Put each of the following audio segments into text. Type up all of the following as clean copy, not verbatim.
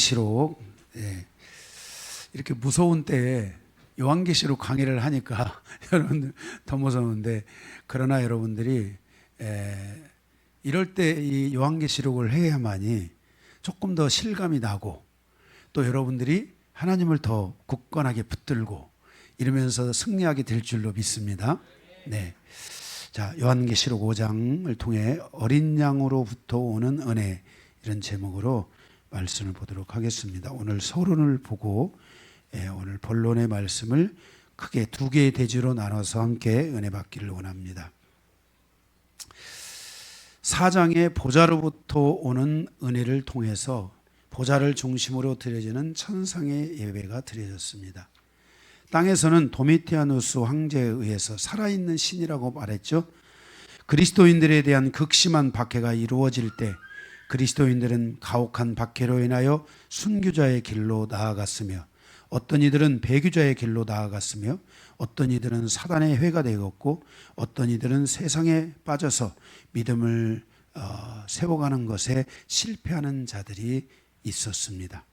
요한계시록, 이렇게 무서운 때에 요한계시록 강의를 하니까 여러분들 더 무서운데, 그러나 여러분들이 이럴 때 이 요한계시록을 해야만이 조금 더 실감이 나고, 또 여러분들이 하나님을 더 굳건하게 붙들고 이러면서 승리하게 될 줄로 믿습니다. 네. 자, 요한계시록 5장을 통해 어린 양으로부터 오는 은혜, 이런 제목으로 말씀을 보도록 하겠습니다. 오늘 서론을 보고 오늘 본론의 말씀을 크게 두 개의 대지로 나눠서 함께 은혜 받기를 원합니다. 4장의 보좌로부터 오는 은혜를 통해서 보좌를 중심으로 드려지는 천상의 예배가 드려졌습니다. 땅에서는 도미티아누스 황제에 의해서 살아있는 신이라고 말했죠. 그리스도인들에 대한 극심한 박해가 이루어질 때 그리스도인들은 가혹한 박해로 인하여 순교자의 길로 나아갔으며, 어떤 이들은 배교자의 길로 나아갔으며, 어떤 이들은 사단의 회가 되었고, 어떤 이들은 세상에 빠져서 믿음을 세워가는 것에 실패하는 자들이 있었습니다.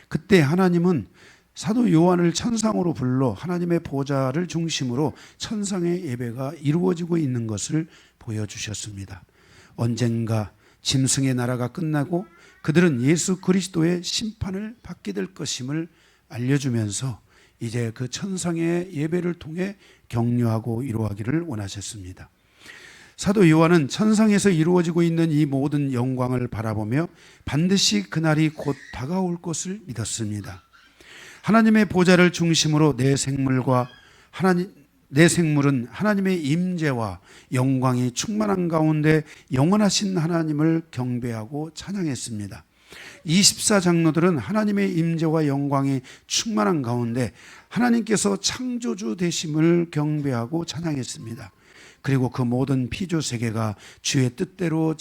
그때 하나님은 사도 요한을 천상으로 불러 하나님의 보좌를 중심으로 천상의 예배가 이루어지고 있는 것을 보여주셨습니다. 언젠가 짐승의 나라가 끝나고 그들은 예수 그리스도의 심판을 받게 될 것임을 알려주면서 이제 그 천상의 예배를 통해 격려하고 위로하기를 원하셨습니다. 사도 요한은 천상에서 이루어지고 있는 이 모든 영광을 바라보며 반드시 그날이 곧 다가올 것을 믿었습니다. 하나님의 보좌를 중심으로 내 생물은 하나님의 임재와 영광이 충만한 가운데 영원하신 하나님을 경배하고 찬양했습니다. 24장로들은 하나님의 임재와 영광이 충만한 가운데 하나님께서 창조주 되심을 경배하고 찬양했습니다. 그리고 그 모든 피조 세계가 주의 뜻대로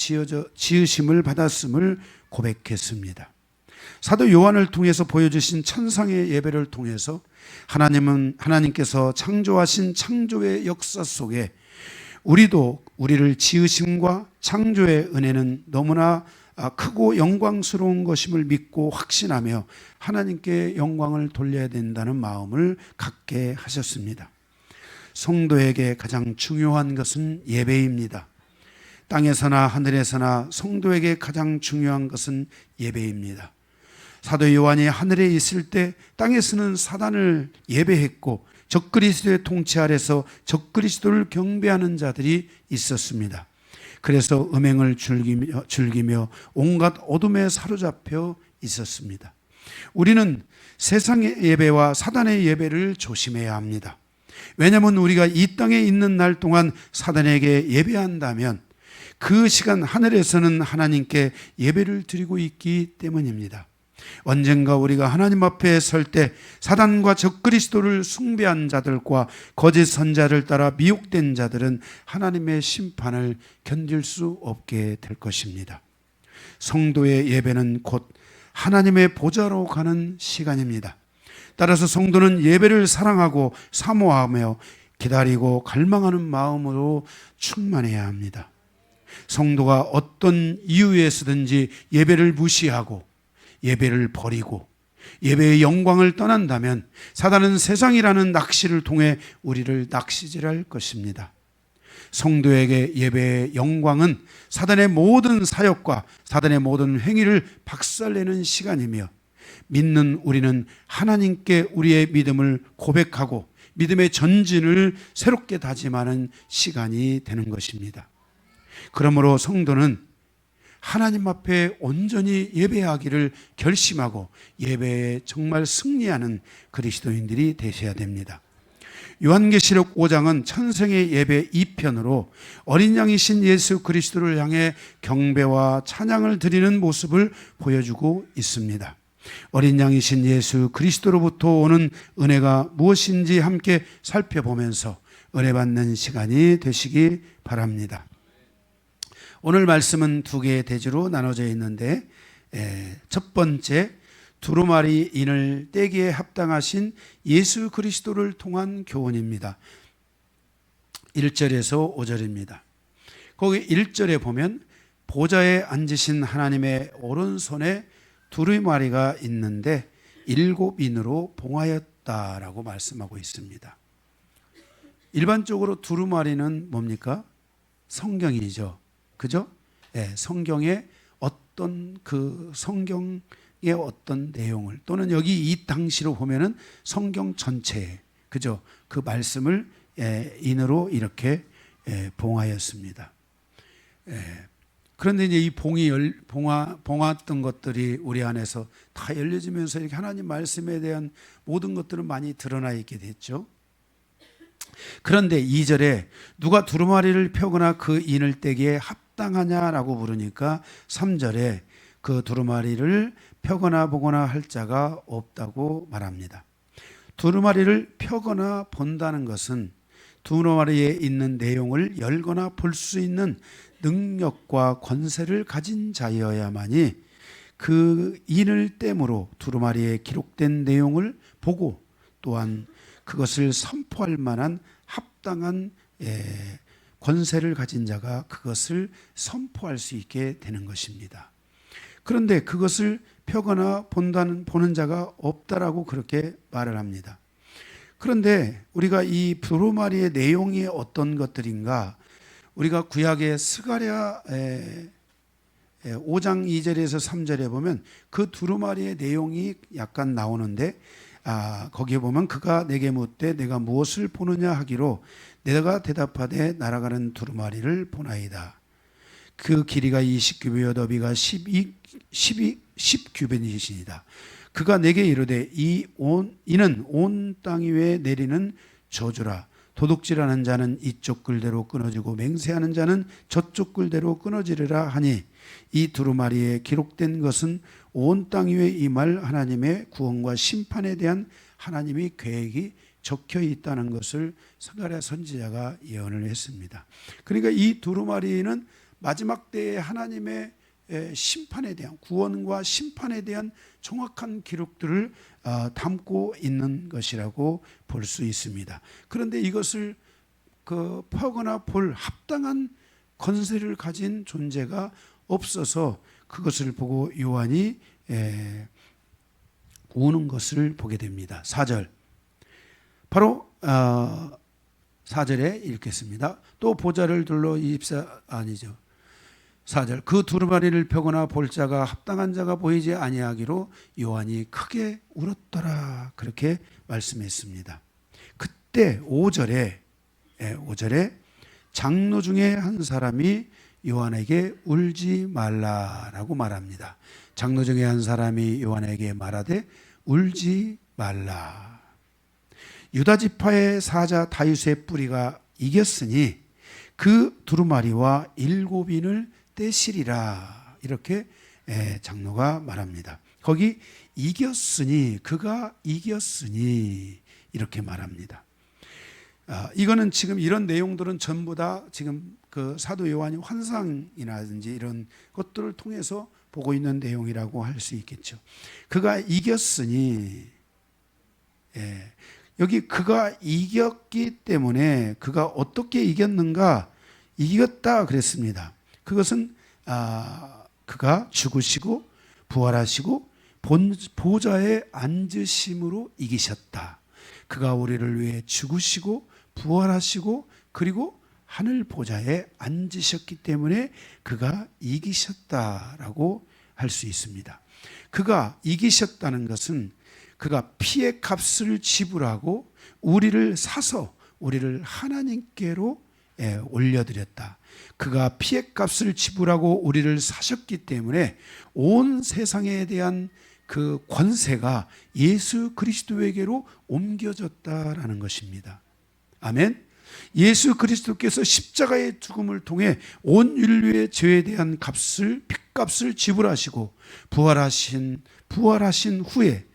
지으심을 받았음을 고백했습니다. 사도 요한을 통해서 보여주신 천상의 예배를 통해서 하나님께서 창조하신 창조의 역사 속에 우리를 지으심과 창조의 은혜는 너무나 크고 영광스러운 것임을 믿고 확신하며 하나님께 영광을 돌려야 된다는 마음을 갖게 하셨습니다. 성도에게 가장 중요한 것은 예배입니다. 땅에서나 하늘에서나 성도에게 가장 중요한 것은 예배입니다. 사도 요한이 하늘에 있을 때 땅에서는 사단을 예배했고 적그리스도의 통치 아래서 적그리스도를 경배하는 자들이 있었습니다. 그래서 음행을 즐기며 온갖 어둠에 사로잡혀 있었습니다. 우리는 세상의 예배와 사단의 예배를 조심해야 합니다. 왜냐하면 우리가 이 땅에 있는 날 동안 사단에게 예배한다면 그 시간 하늘에서는 하나님께 예배를 드리고 있기 때문입니다. 언젠가 우리가 하나님 앞에 설 때 사단과 적그리스도를 숭배한 자들과 거짓 선자를 따라 미혹된 자들은 하나님의 심판을 견딜 수 없게 될 것입니다. 성도의 예배는 곧 하나님의 보좌로 가는 시간입니다. 따라서 성도는 예배를 사랑하고 사모하며 기다리고 갈망하는 마음으로 충만해야 합니다. 성도가 어떤 이유에서든지 예배를 무시하고 예배를 버리고 예배의 영광을 떠난다면 사단은 세상이라는 낚시를 통해 우리를 낚시질할 것입니다. 성도에게 예배의 영광은 사단의 모든 사역과 사단의 모든 행위를 박살내는 시간이며, 믿는 우리는 하나님께 우리의 믿음을 고백하고 믿음의 전진을 새롭게 다짐하는 시간이 되는 것입니다. 그러므로 성도는 하나님 앞에 온전히 예배하기를 결심하고 예배에 정말 승리하는 그리스도인들이 되셔야 됩니다. 요한계시록 5장은 천상의 예배 2편으로 어린 양이신 예수 그리스도를 향해 경배와 찬양을 드리는 모습을 보여주고 있습니다. 어린 양이신 예수 그리스도로부터 오는 은혜가 무엇인지 함께 살펴보면서 은혜 받는 시간이 되시기 바랍니다. 오늘 말씀은 두 개의 대지로 나눠져 있는데, 첫 번째, 두루마리 인을 떼기에 합당하신 예수 그리스도를 통한 교훈입니다. 1절에서 5절입니다. 거기 1절에 보면 보좌에 앉으신 하나님의 오른손에 두루마리가 있는데 7인으로 봉하였다라고 말씀하고 있습니다. 일반적으로 두루마리는 뭡니까? 성경이죠. 그죠? 네, 성경의 어떤 내용을, 또는 여기 이 당시로 보면은 성경 전체에, 그죠? 그 말씀을 인으로 이렇게 봉하였습니다. 그런데 이제 이 봉했던 것들이 우리 안에서 다 열려지면서 이렇게 하나님 말씀에 대한 모든 것들은 많이 드러나 있게 됐죠. 그런데 2절에 누가 두루마리를 펴거나 그 인을 떼기에 합당하냐라고 물으니까 3절에 그 두루마리를 펴거나 보거나 할 자가 없다고 말합니다. 두루마리를 펴거나 본다는 것은 두루마리에 있는 내용을 열거나 볼 수 있는 능력과 권세를 가진 자여야만이 그 인을 땜으로 두루마리에 기록된 내용을 보고 또한 그것을 선포할 만한 합당한 권세를 가진 자가 그것을 선포할 수 있게 되는 것입니다. 그런데 그것을 펴거나 보는 자가 없다라고 그렇게 말을 합니다. 그런데 우리가 이 두루마리의 내용이 어떤 것들인가, 우리가 구약의 스가랴 5장 2절에서 3절에 보면 그 두루마리의 내용이 약간 나오는데, 거기에 보면 그가 내게 묻되 내가 무엇을 보느냐 하기로 내가 대답하되 날아가는 두루마리를 보나이다. 그 길이가 20규빗 너비가 10규빗이시니다. 그가 내게 이르되 이는 온 땅 위에 내리는 저주라. 도둑질하는 자는 이쪽 끌대로 끊어지고 맹세하는 자는 저쪽 끌대로 끊어지리라 하니 이 두루마리에 기록된 것은 온 땅 위에 임할 하나님의 구원과 심판에 대한 하나님의 계획이 적혀 있다는 것을 스가랴 선지자가 예언을 했습니다. 그러니까 이 두루마리는 마지막 때의 하나님의 심판에 대한, 구원과 심판에 대한 정확한 기록들을 담고 있는 것이라고 볼 수 있습니다. 그런데 이것을 펴거나 볼 합당한 권세를 가진 존재가 없어서 그것을 보고 요한이 우는 것을 보게 됩니다. 4절, 바로 4절에 읽겠습니다. 또 보좌를 둘러 4절, 그 두루마리를 펴거나 볼 자가 합당한 자가 보이지 아니하기로 요한이 크게 울었더라, 그렇게 말씀했습니다. 그때 5절에 장로 중에 한 사람이 요한에게 울지 말라라고 말합니다. 장로 중에 한 사람이 요한에게 말하되 울지 말라. 유다 지파의 사자 다윗의 뿌리가 이겼으니 그 두루마리와 7인을 떼시리라, 이렇게 장로가 말합니다. 거기 이겼으니, 그가 이겼으니 이렇게 말합니다. 이거는 지금 이런 내용들은 전부 다 지금 그 사도 요한이 환상이라든지 이런 것들을 통해서 보고 있는 내용이라고 할 수 있겠죠. 그가 이겼으니, 여기 그가 이겼기 때문에 그가 어떻게 이겼는가, 이겼다 그랬습니다. 그것은 그가 죽으시고 부활하시고 보좌에 앉으심으로 이기셨다. 그가 우리를 위해 죽으시고 부활하시고 그리고 하늘 보좌에 앉으셨기 때문에 그가 이기셨다라고 할 수 있습니다. 그가 이기셨다는 것은 그가 피의 값을 지불하고 우리를 사서 우리를 하나님께로 올려드렸다. 그가 피의 값을 지불하고 우리를 사셨기 때문에 온 세상에 대한 그 권세가 예수 그리스도에게로 옮겨졌다라는 것입니다. 아멘. 예수 그리스도께서 십자가의 죽음을 통해 온 인류의 죄에 대한 핏값을 지불하시고 부활하신 후에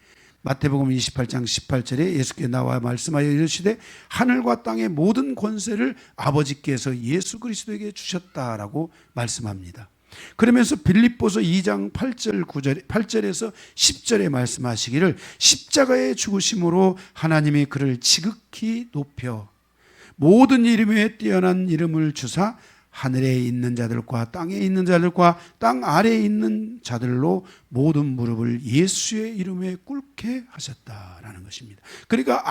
마태복음 28장 18절에 예수께 나와 말씀하여 이르시되 하늘과 땅의 모든 권세를 아버지께서 예수 그리스도에게 주셨다라고 말씀합니다. 그러면서 빌립보서 2장 8절에서 10절에 말씀하시기를 십자가의 죽으심으로 하나님이 그를 지극히 높여 모든 이름 위에 뛰어난 이름을 주사 하늘에 있는 자들과 땅에 있는 자들과 땅 아래에 있는 자들로 모든 무릎을 예수의 이름에 꿇게 하셨다라는 것입니다. 그러니까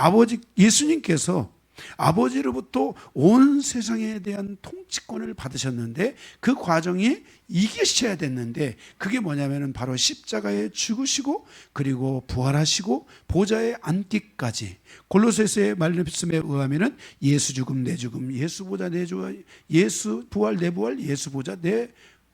예수님께서 아버지로부터 온 세상에 대한 통치권을 받으셨는데 그 과정이 이기셔야 됐는데 그게 뭐냐면은 바로 십자가에 죽으시고 그리고 부활하시고 보좌에 앉기까지. 골로새서의 말씀에 의하면은 예수 죽음 내 죽음, 예수 보좌 내 보좌, 예수 부활 내 부활, 예수 보좌 내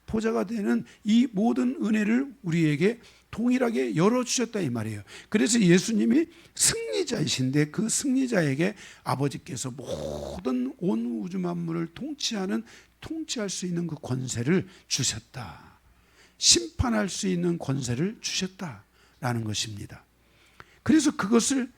보좌가 되는 이 모든 은혜를 우리에게 동일하게 열어주셨다 이 말이에요. 그래서 예수님이 승리자이신데 그 승리자에게 아버지께서 모든 온 우주 만물을 통치할 수 있는 그 권세를 주셨다. 심판할 수 있는 권세를 주셨다라는 것입니다. 그래서 그것을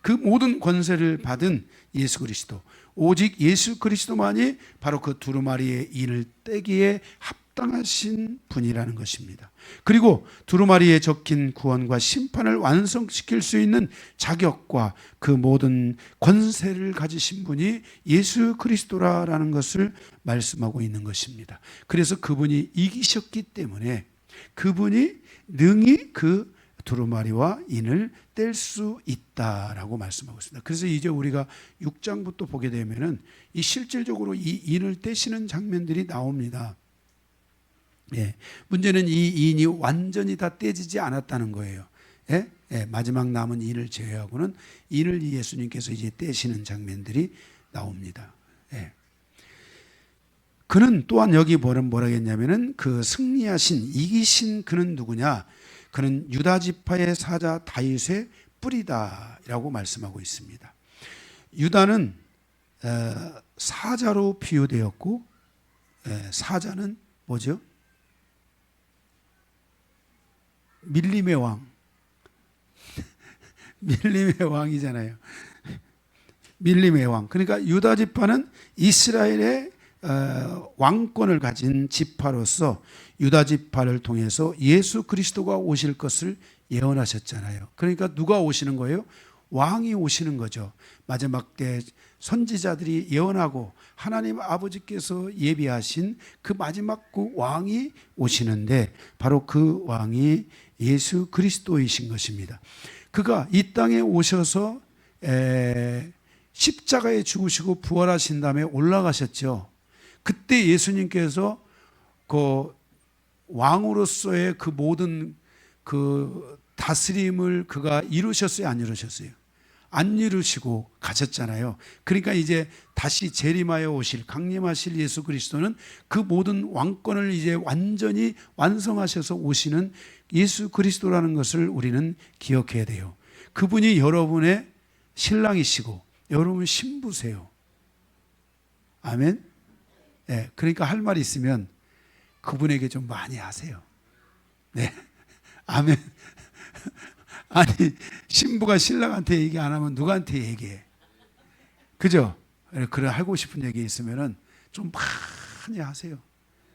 그 모든 권세를 받은 예수 그리스도, 오직 예수 그리스도만이 바로 그 두루마리의 인을 떼기에 합당하신 분이라는 것입니다. 그리고 두루마리에 적힌 구원과 심판을 완성시킬 수 있는 자격과 그 모든 권세를 가지신 분이 예수 그리스도라는 것을 말씀하고 있는 것입니다. 그래서 그분이 이기셨기 때문에 그분이 능히 그 두루마리와 인을 뗄 수 있다라고 말씀하고 있습니다. 그래서 이제 우리가 6장부터 보게 되면은 이 실질적으로 이 인을 떼시는 장면들이 나옵니다. 예, 문제는 이 인이 완전히 다 떼지지 않았다는 거예요. 예? 예, 마지막 남은 인을 제외하고는 인을 예수님께서 이제 떼시는 장면들이 나옵니다. 예. 그는 또한 여기 뭐라 했냐면은 그 승리하신 이기신 그는 누구냐? 그는 유다 지파의 사자 다윗의 뿌리다라고 말씀하고 있습니다. 유다는 사자로 비유되었고 사자는 뭐죠? 밀림의 왕. 밀림의 왕이잖아요. 밀림의 왕. 그러니까 유다 지파는 이스라엘의 왕권을 가진 지파로서 유다 지파를 통해서 예수 그리스도가 오실 것을 예언하셨잖아요. 그러니까 누가 오시는 거예요? 왕이 오시는 거죠. 마지막 때 선지자들이 예언하고 하나님 아버지께서 예비하신 그 마지막 그 왕이 오시는데 바로 그 왕이 예수 그리스도이신 것입니다. 그가 이 땅에 오셔서 십자가에 죽으시고 부활하신 다음에 올라가셨죠. 그때 예수님께서 그 왕으로서의 그 모든 그 다스림을 그가 이루셨어요, 안 이루셨어요? 안 이루시고 가셨잖아요. 그러니까 이제 다시 재림하여 오실, 강림하실 예수 그리스도는 그 모든 왕권을 이제 완전히 완성하셔서 오시는 예수 그리스도라는 것을 우리는 기억해야 돼요. 그분이 여러분의 신랑이시고 여러분 신부세요. 아멘. 네, 그러니까 할 말이 있으면 그분에게 좀 많이 하세요. 네, 아멘. 아니 신부가 신랑한테 얘기 안 하면 누구한테 얘기해? 그죠? 그래 하고 싶은 얘기 있으면은 좀 많이 하세요.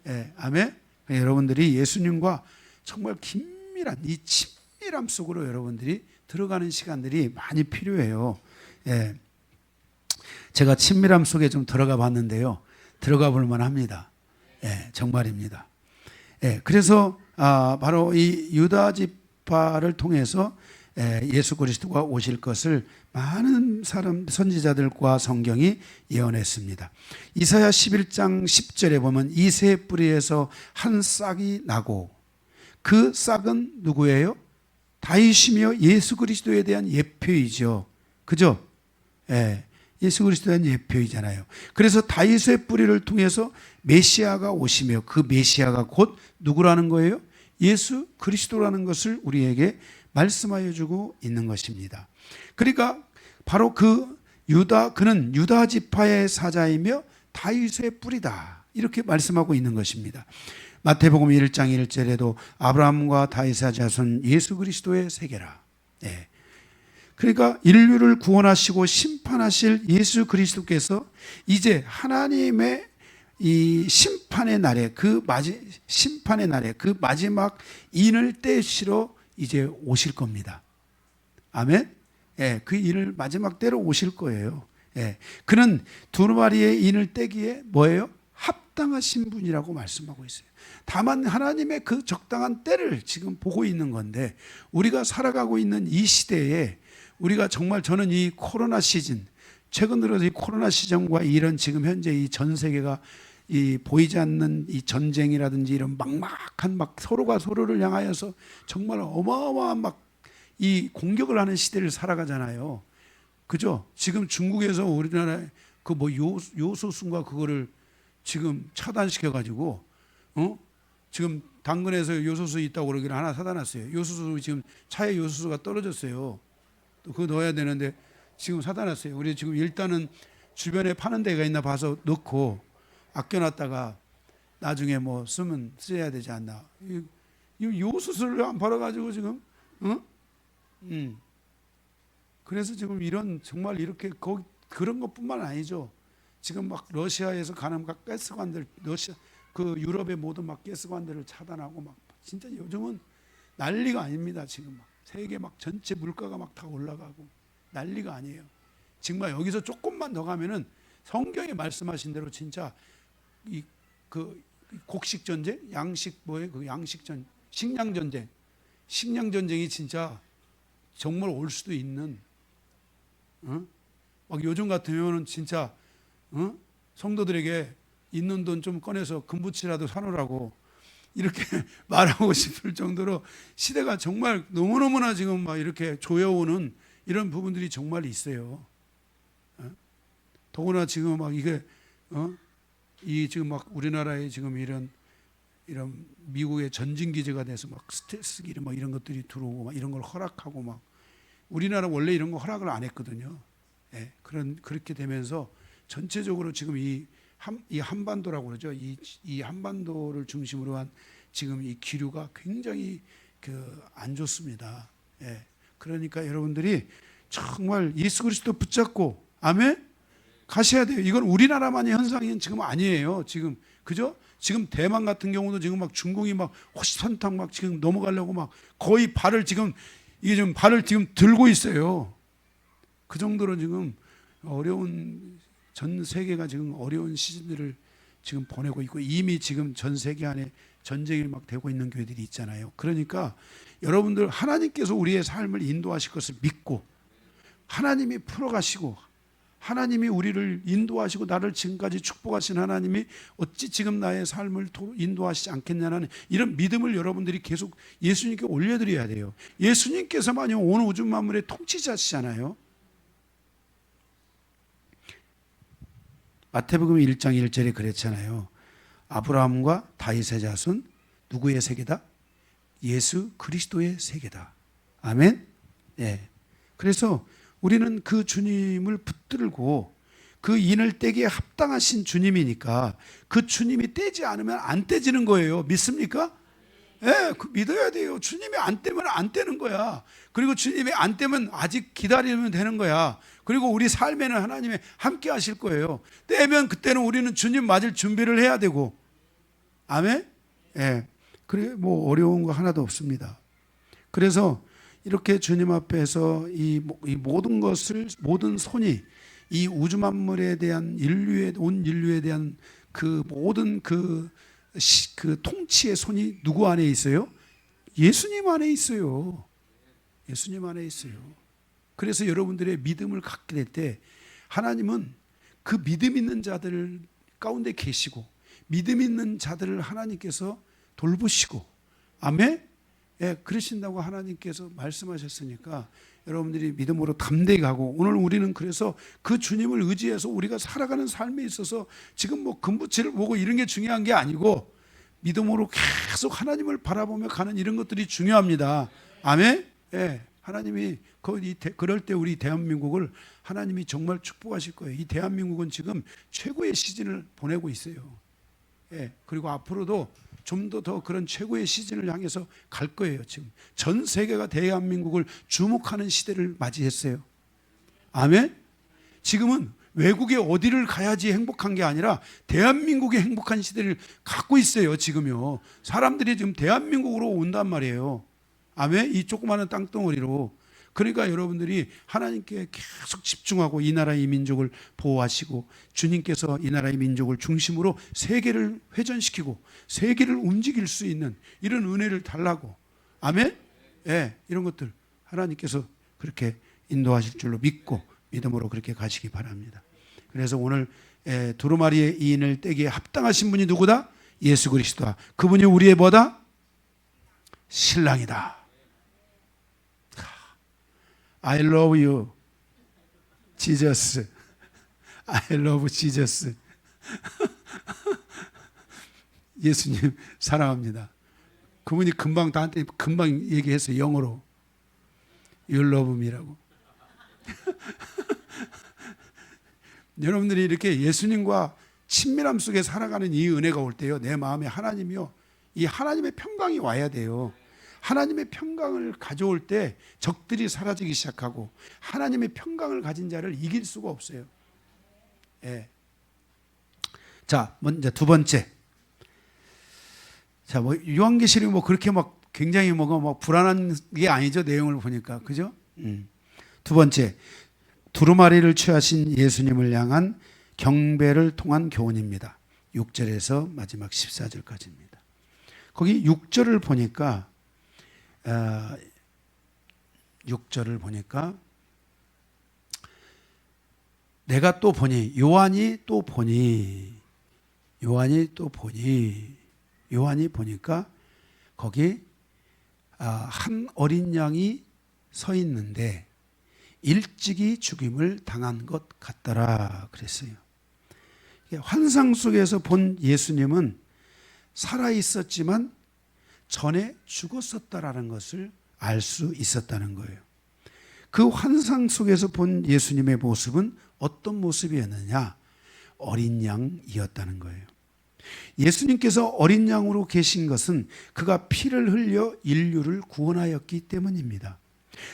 네, 아멘. 여러분들이 예수님과 정말 긴밀한 이 친밀함 속으로 여러분들이 들어가는 시간들이 많이 필요해요. 예. 제가 친밀함 속에 좀 들어가 봤는데요. 들어가 볼 만합니다. 예, 정말입니다. 예, 그래서 바로 이 유다 지파를 통해서 예수 그리스도가 오실 것을 많은 선지자들과 성경이 예언했습니다. 이사야 11장 10절에 보면 이새 뿌리에서 한 싹이 나고 그 싹은 누구예요? 다윗이며 예수 그리스도에 대한 예표이죠. 그죠? 예, 예수 그리스도에 대한 예표이잖아요. 그래서 다윗의 뿌리를 통해서 메시아가 오시며 그 메시아가 곧 누구라는 거예요? 예수 그리스도라는 것을 우리에게 말씀하여 주고 있는 것입니다. 그러니까 바로 그는 유다 지파의 사자이며 다윗의 뿌리다 이렇게 말씀하고 있는 것입니다. 마태복음 1장 1절에도 아브라함과 다윗의 자손 예수 그리스도의 세계라. 네. 그러니까 인류를 구원하시고 심판하실 예수 그리스도께서 이제 하나님의 이 심판의 날에 그 마지막 인을 떼시러 이제 오실 겁니다. 아멘. 예, 그 인을 마지막 때로 오실 거예요. 예, 그는 두루마리의 인을 떼기에 뭐예요? 합당하신 분이라고 말씀하고 있어요. 다만 하나님의 그 적당한 때를 지금 보고 있는 건데, 우리가 살아가고 있는 이 시대에 우리가 정말, 저는 이 코로나 시즌, 최근 들어서 이 코로나 시즌과 이런 지금 현재 이 전 세계가 이 보이지 않는 이 전쟁이라든지 이런 막막한 막 서로가 서로를 향하여서 정말 어마어마한 막 이 공격을 하는 시대를 살아가잖아요. 그죠? 지금 중국에서 우리나라에 그 뭐 요소순과 그거를 지금 차단시켜 가지고 지금 당근에서 요소수 있다고 그러기를 하나 사다 놨어요. 요소수 지금 차에 요소수가 떨어졌어요. 또 그거 넣어야 되는데 지금 사다 놨어요. 우리 지금 일단은 주변에 파는 데가 있나 봐서 넣고 아껴놨다가 나중에 뭐 쓰면 써야 되지 않나. 이 요소수를 안 팔아가지고 지금 그래서 지금 이런 정말 이렇게 그런 것뿐만 아니죠. 지금 막 러시아에서 가는 각 가스관들, 러시아 그 유럽의 모든 막 가스관들을 차단하고 막 진짜 요즘은 난리가 아닙니다. 지금 막 세계 막 전체 물가가 막 다 올라가고 난리가 아니에요. 정말 여기서 조금만 더 가면은 성경에 말씀하신 대로 진짜 이 그 곡식 전쟁, 양식 뭐예요? 그 양식전, 식량 전쟁, 식량 전쟁이 진짜 정말 올 수도 있는. 막 요즘 같으면은 진짜 성도들에게 있는 돈 좀 꺼내서 금붙이라도 사놓으라고 이렇게 말하고 싶을 정도로 시대가 정말 너무너무나 지금 막 이렇게 조여오는 이런 부분들이 정말 있어요. 더구나 지금 막 이게 이 지금 막 우리나라에 지금 이런 미국의 전진 기제가 돼서 막 스텔스기를 막 이런 것들이 들어오고 막 이런 걸 허락하고 막 우리나라 원래 이런 거 허락을 안 했거든요. 예, 그렇게 되면서 전체적으로 지금 이 한반도라고 그러죠. 이 한반도를 중심으로 한 지금 이 기류가 굉장히 안 좋습니다. 예, 그러니까 여러분들이 정말 예수 그리스도 붙잡고 아멘 가셔야 돼요. 이건 우리나라만의 현상은 지금 아니에요. 지금 그죠? 지금 대만 같은 경우도 지금 막 중공이 막 호시탐탐 막 지금 넘어가려고 막 거의 발을 지금 들고 있어요. 그 정도로 지금 어려운 전 세계가 지금 어려운 시즌들을 지금 보내고 있고 이미 지금 전 세계 안에 전쟁이 막 되고 있는 교회들이 있잖아요. 그러니까 여러분들 하나님께서 우리의 삶을 인도하실 것을 믿고 하나님이 풀어가시고 하나님이 우리를 인도하시고 나를 지금까지 축복하신 하나님이 어찌 지금 나의 삶을 인도하시지 않겠냐는 이런 믿음을 여러분들이 계속 예수님께 올려드려야 돼요. 예수님께서만요 온 우주 만물의 통치자시잖아요. 마태복음 1장 1절에 그랬잖아요. 아브라함과 다윗의 자손 누구의 세계다? 예수 그리스도의 세계다. 아멘. 네. 그래서 우리는 그 주님을 붙들고 그 인을 떼기에 합당하신 주님이니까 그 주님이 떼지 않으면 안 떼지는 거예요. 믿습니까? 예, 그 믿어야 돼요. 주님이 안 떼면 안 떼는 거야. 그리고 주님이 안 떼면 아직 기다리면 되는 거야. 그리고 우리 삶에는 하나님이 함께 하실 거예요. 떼면 그때는 우리는 주님 맞을 준비를 해야 되고. 아멘? 예. 그래, 뭐 어려운 거 하나도 없습니다. 그래서 이렇게 주님 앞에서 이 모든 것을, 모든 손이 이 우주 만물에 대한 온 인류에 대한 그 모든 그 통치의 손이 누구 안에 있어요? 예수님 안에 있어요. 예수님 안에 있어요. 그래서 여러분들의 믿음을 갖게 될 때 하나님은 그 믿음 있는 자들 가운데 계시고 믿음 있는 자들을 하나님께서 돌보시고 아멘? 예, 그러신다고 하나님께서 말씀하셨으니까 여러분들이 믿음으로 담대히 가고 오늘 우리는 그래서 그 주님을 의지해서 우리가 살아가는 삶에 있어서 지금 뭐 금붙이를 보고 이런 게 중요한 게 아니고 믿음으로 계속 하나님을 바라보며 가는 이런 것들이 중요합니다. 아멘? 예, 하나님이 그럴 때 우리 대한민국을 하나님이 정말 축복하실 거예요. 이 대한민국은 지금 최고의 시즌을 보내고 있어요. 예, 그리고 앞으로도 좀 더 그런 최고의 시즌을 향해서 갈 거예요. 지금 전 세계가 대한민국을 주목하는 시대를 맞이했어요. 아멘? 지금은 외국에 어디를 가야지 행복한 게 아니라 대한민국이 행복한 시대를 갖고 있어요. 지금요. 사람들이 지금 대한민국으로 온단 말이에요. 아멘? 이 조그마한 땅덩어리로. 그러니까 여러분들이 하나님께 계속 집중하고 이 나라 이 민족을 보호하시고 주님께서 이 나라 이 민족을 중심으로 세계를 회전시키고 세계를 움직일 수 있는 이런 은혜를 달라고. 아멘? 예, 이런 것들 하나님께서 그렇게 인도하실 줄로 믿고 믿음으로 그렇게 가시기 바랍니다. 그래서 오늘 두루마리의 이인을 떼기에 합당하신 분이 누구다? 예수 그리스도다. 그분이 우리의 뭐다? 신랑이다. I love you, Jesus. I love Jesus. 예수님 사랑합니다. 그분이 금방 나한테 금방 얘기했어요. 영어로. You love me라고. 여러분들이 이렇게 예수님과 친밀함 속에 살아가는 이 은혜가 올 때요, 내 마음에 하나님이요, 이 하나님의 평강이 와야 돼요. 하나님의 평강을 가져올 때 적들이 사라지기 시작하고 하나님의 평강을 가진 자를 이길 수가 없어요. 예. 자, 먼저 두 번째. 자, 요한계시록이 그렇게 굉장히 막 불안한 게 아니죠. 내용을 보니까. 그죠? 두 번째. 두루마리를 취하신 예수님을 향한 경배를 통한 교훈입니다. 6절에서 마지막 14절까지입니다. 거기 6절을 보니까 6절을 보니까 내가 또 보니 요한이 보니까 거기 한 어린 양이 서 있는데 일찍이 죽임을 당한 것 같더라 그랬어요. 환상 속에서 본 예수님은 살아 있었지만 전에 죽었었다라는 것을 알 수 있었다는 거예요. 그 환상 속에서 본 예수님의 모습은 어떤 모습이었느냐? 어린 양이었다는 거예요. 예수님께서 어린 양으로 계신 것은 그가 피를 흘려 인류를 구원하였기 때문입니다.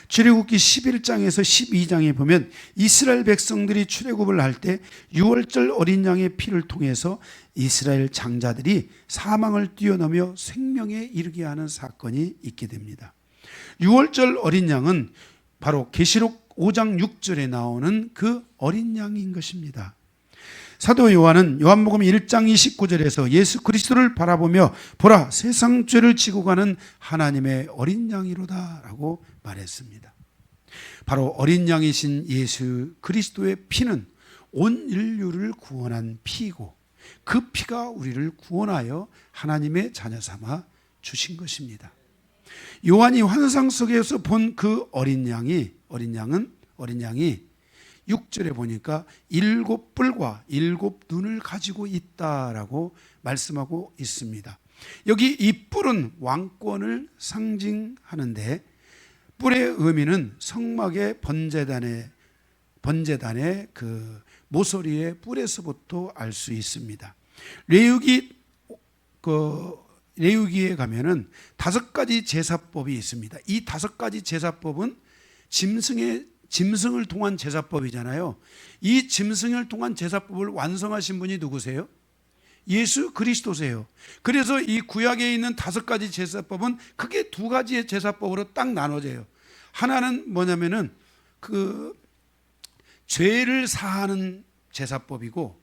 출애굽기 11장에서 12장에 보면 이스라엘 백성들이 출애굽을 할 때 유월절 어린 양의 피를 통해서 이스라엘 장자들이 사망을 뛰어넘어 생명에 이르게 하는 사건이 있게 됩니다. 유월절 어린 양은 바로 계시록 5장 6절에 나오는 그 어린 양인 것입니다. 사도 요한은 요한복음 1장 29절에서 예수 그리스도를 바라보며 보라 세상 죄를 지고 가는 하나님의 어린 양이로다 라고 말했습니다. 바로 어린 양이신 예수 그리스도의 피는 온 인류를 구원한 피이고 그 피가 우리를 구원하여 하나님의 자녀 삼아 주신 것입니다. 요한이 환상 속에서 본 그 어린 양이 6절에 보니까 7뿔과 7눈을 가지고 있다라고 말씀하고 있습니다. 여기 이 뿔은 왕권을 상징하는데 뿔의 의미는 성막의 번제단의 그 모서리의 뿔에서부터 알 수 있습니다. 레위기에 가면은 5가지 제사법이 있습니다. 이 5가지 제사법은 짐승을 통한 제사법이잖아요. 이 짐승을 통한 제사법을 완성하신 분이 누구세요? 예수 그리스도세요. 그래서 이 구약에 있는 5가지 제사법은 크게 2가지의 제사법으로 딱 나눠져요. 하나는 뭐냐면은 그 죄를 사하는 제사법이고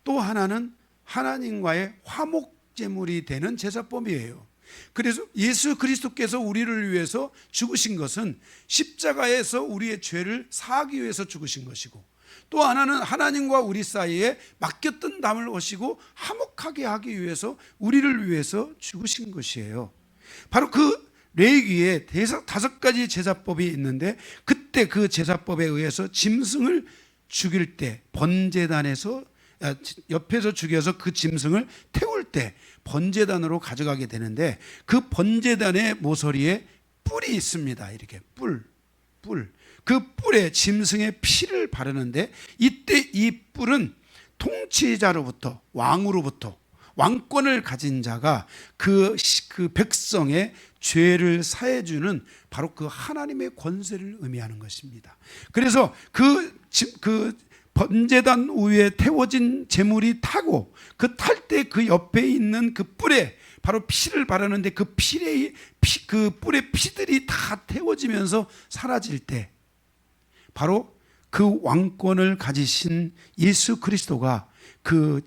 또 하나는 하나님과의 화목제물이 되는 제사법이에요. 그래서 예수 그리스도께서 우리를 위해서 죽으신 것은 십자가에서 우리의 죄를 사하기 위해서 죽으신 것이고 또 하나는 하나님과 우리 사이에 맡겼던 담을 오시고 화목하게 하기 위해서 우리를 위해서 죽으신 것이에요. 바로 그 레위기에 5가지 제사법이 있는데 그때 그 제사법에 의해서 짐승을 죽일 때 번제단에서 옆에서 죽여서 그 짐승을 태울 때 번제단으로 가져가게 되는데 그 번제단의 모서리에 뿔이 있습니다. 이렇게 뿔. 그 뿔에 짐승의 피를 바르는데 이때 이 뿔은 통치자로부터 왕으로부터 왕권을 가진 자가 그 백성의 죄를 사해주는 바로 그 하나님의 권세를 의미하는 것입니다. 그래서 그 번제단 위에 태워진 제물이 타고 그 탈 때 그 옆에 있는 그 뿔에 바로 피를 바르는데 그 뿔의 피들이 다 태워지면서 사라질 때 바로 그 왕권을 가지신 예수 그리스도가 그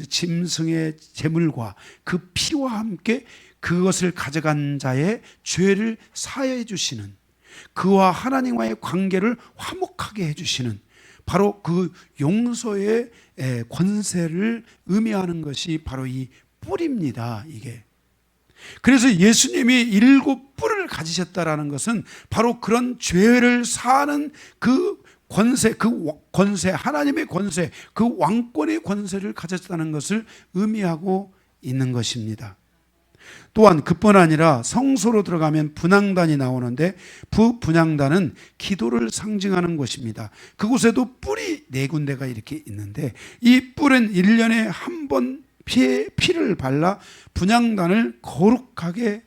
짐승의 제물과 그 피와 함께 그것을 가져간 자의 죄를 사해 주시는, 그와 하나님과의 관계를 화목하게 해주시는 바로 그 용서의 권세를 의미하는 것이 바로 이 뿔입니다. 이게. 그래서 예수님이 7뿔을 가지셨다라는 것은 바로 그런 죄를 사하는 그 권세, 하나님의 권세, 그 왕권의 권세를 가졌다는 것을 의미하고 있는 것입니다. 또한 그뿐 아니라 성소로 들어가면 분향단이 나오는데 그 분향단은 기도를 상징하는 곳입니다. 그곳에도 뿔이 4군데가 이렇게 있는데 이 뿔은 1년에 한 번 피를 발라 분향단을 거룩하게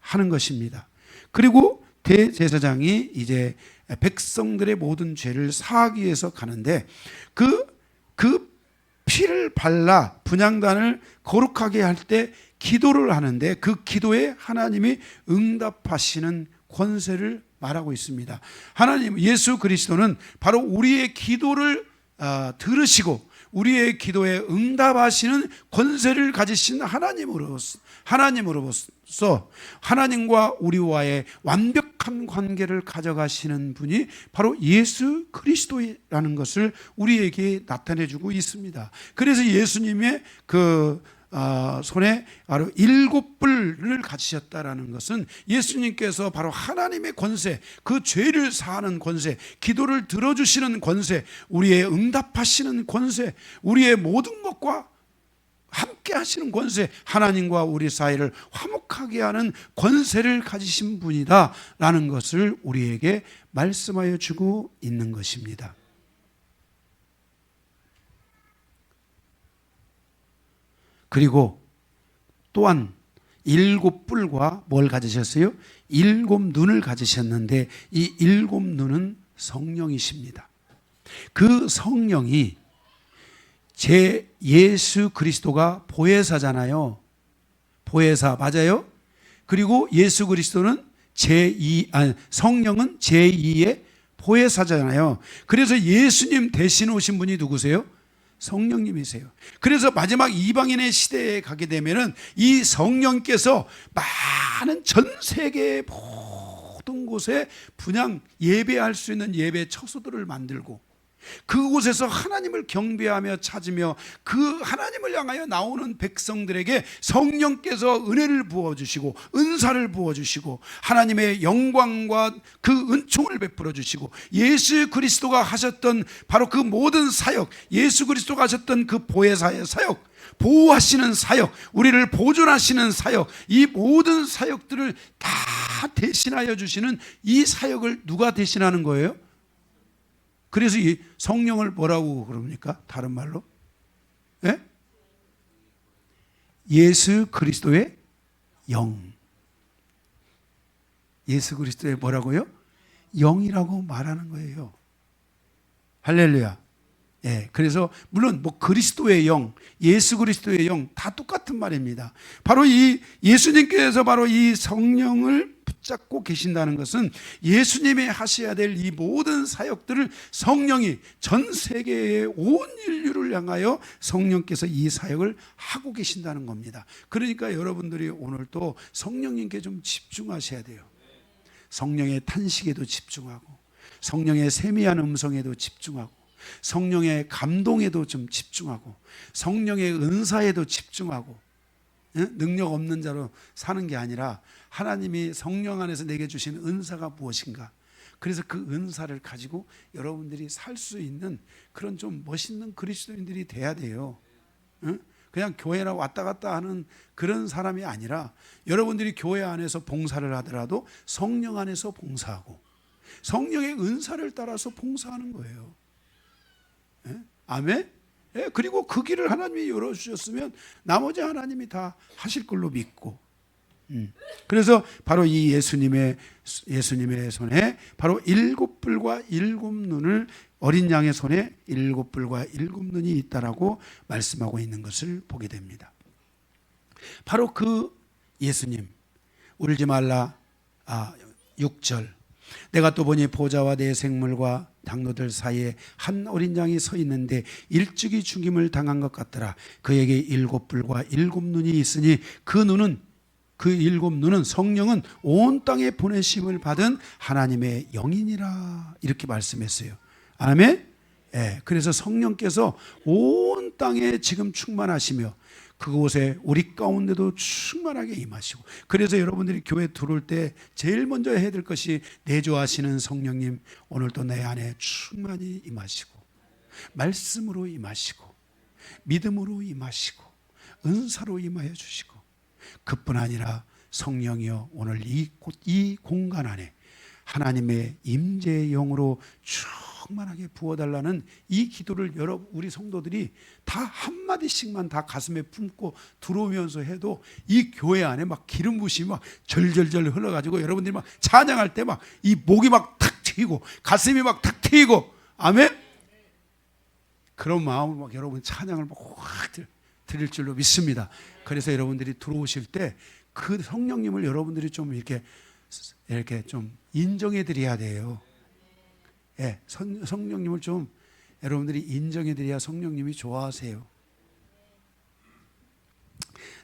하는 것입니다. 그리고 대제사장이 이제 백성들의 모든 죄를 사하기 위해서 가는데 그 피를 발라 분향단을 거룩하게 할 때 기도를 하는데 그 기도에 하나님이 응답하시는 권세를 말하고 있습니다. 하나님 예수 그리스도는 바로 우리의 기도를 들으시고 우리의 기도에 응답하시는 권세를 가지신 하나님으로서 하나님과 우리와의 완벽한 관계를 가져가시는 분이 바로 예수 그리스도라는 것을 우리에게 나타내주고 있습니다. 그래서 예수님의 손에 바로 7뿔을 가지셨다라는 것은 예수님께서 바로 하나님의 권세, 그 죄를 사하는 권세, 기도를 들어주시는 권세, 우리의 응답하시는 권세, 우리의 모든 것과 함께 하시는 권세, 하나님과 우리 사이를 화목하게 하는 권세를 가지신 분이다라는 것을 우리에게 말씀하여 주고 있는 것입니다. 그리고 또한 7뿔과 뭘 가지셨어요? 7눈을 가지셨는데 이 7눈은 성령이십니다. 그 성령이 제 예수 그리스도가 보혜사잖아요. 보혜사 맞아요? 그리고 예수 그리스도는 성령은 제2의 보혜사잖아요. 그래서 예수님 대신 오신 분이 누구세요? 성령님이세요. 그래서 마지막 이방인의 시대에 가게 되면은 이 성령께서 많은 전 세계의 모든 곳에 분향 예배할 수 있는 예배 처소들을 만들고 그곳에서 하나님을 경배하며 찾으며 그 하나님을 향하여 나오는 백성들에게 성령께서 은혜를 부어주시고 은사를 부어주시고 하나님의 영광과 그 은총을 베풀어 주시고 예수 그리스도가 하셨던 바로 그 모든 사역, 예수 그리스도가 하셨던 그 보혜사의 사역, 보호하시는 사역, 우리를 보존하시는 사역, 이 모든 사역들을 다 대신하여 주시는 이 사역을 누가 대신하는 거예요? 그래서 이 성령을 뭐라고 그럽니까? 다른 말로? 예? 예수 그리스도의 영. 예수 그리스도의 뭐라고요? 영이라고 말하는 거예요. 할렐루야. 예, 그래서 물론 뭐 그리스도의 영, 예수 그리스도의 영 다 똑같은 말입니다. 바로 이 예수님께서 바로 이 성령을 붙잡고 계신다는 것은 예수님이 하셔야 될 이 모든 사역들을 성령이 전 세계의 온 인류를 향하여 성령께서 이 사역을 하고 계신다는 겁니다. 그러니까 여러분들이 오늘 또 성령님께 좀 집중하셔야 돼요. 성령의 탄식에도 집중하고 성령의 세미한 음성에도 집중하고 성령의 감동에도 좀 집중하고 성령의 은사에도 집중하고 능력 없는 자로 사는 게 아니라 하나님이 성령 안에서 내게 주신 은사가 무엇인가, 그래서 그 은사를 가지고 여러분들이 살 수 있는 그런 좀 멋있는 그리스도인들이 돼야 돼요. 그냥 교회나 왔다 갔다 하는 그런 사람이 아니라 여러분들이 교회 안에서 봉사를 하더라도 성령 안에서 봉사하고 성령의 은사를 따라서 봉사하는 거예요. 아멘? 그리고 그 길을 하나님이 열어주셨으면 나머지 하나님이 다 하실 걸로 믿고 그래서 바로 이 예수님의 손에 바로 7뿔과 7눈을, 어린 양의 손에 7뿔과 7눈이 있다라고 말씀하고 있는 것을 보게 됩니다. 바로 그 예수님, 울지 말라 6절, 내가 또 보니 보좌와 내 생물과 장로들 사이에 한 어린 양이 서 있는데 일찍이 죽임을 당한 것 같더라. 그에게 7뿔과 7눈이 있으니 그 7눈은 성령은 온 땅에 보내심을 받은 하나님의 영이니라, 이렇게 말씀했어요. 아멘. 그래서 성령께서 온 땅에 지금 충만하시며 그곳에 우리 가운데도 충만하게 임하시고, 그래서 여러분들이 교회 들어올 때 제일 먼저 해야 될 것이 내주하시는 성령님, 오늘도 내 안에 충만히 임하시고 말씀으로 임하시고 믿음으로 임하시고 은사로 임하여 주시고, 그뿐 아니라 성령이여 오늘 이 공간 안에 하나님의 임재의 영으로 충만하게 부어달라는 이 기도를 우리 성도들이 다 한마디씩만 다 가슴에 품고 들어오면서 해도 이 교회 안에 막 기름 부심이 막 절절절 흘러가지고 여러분들이 막 찬양할 때 막 이 목이 막 탁 트이고 가슴이 막 탁 트이고, 아멘. 그런 마음으로 막 여러분 찬양을 막 확 드릴 줄로 믿습니다. 그래서 여러분들이 들어오실 때 그 성령님을 여러분들이 좀 이렇게 좀 인정해 드려야 돼요. 성령님을 좀 여러분들이 인정해 드려야 성령님이 좋아하세요.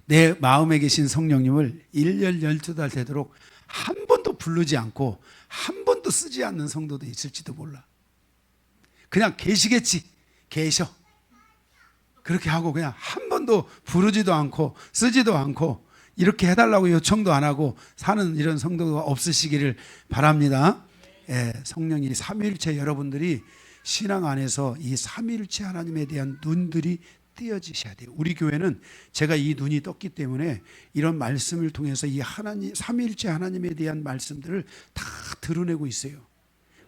내 마음에 계신 성령님을 1년 12달 되도록 한 번도 부르지 않고 한 번도 쓰지 않는 성도도 있을지도 몰라. 그냥 계시겠지, 계셔, 그렇게 하고 그냥 한 번도 부르지도 않고 쓰지도 않고 이렇게 해달라고 요청도 안 하고 사는 이런 성도가 없으시기를 바랍니다. 성령이 삼위일체, 여러분들이 신앙 안에서 이 삼위일체 하나님에 대한 눈들이 띄어지셔야 돼요. 우리 교회는 제가 이 눈이 떴기 때문에 이런 말씀을 통해서 이 삼위일체 하나님에 대한 말씀들을 다 드러내고 있어요.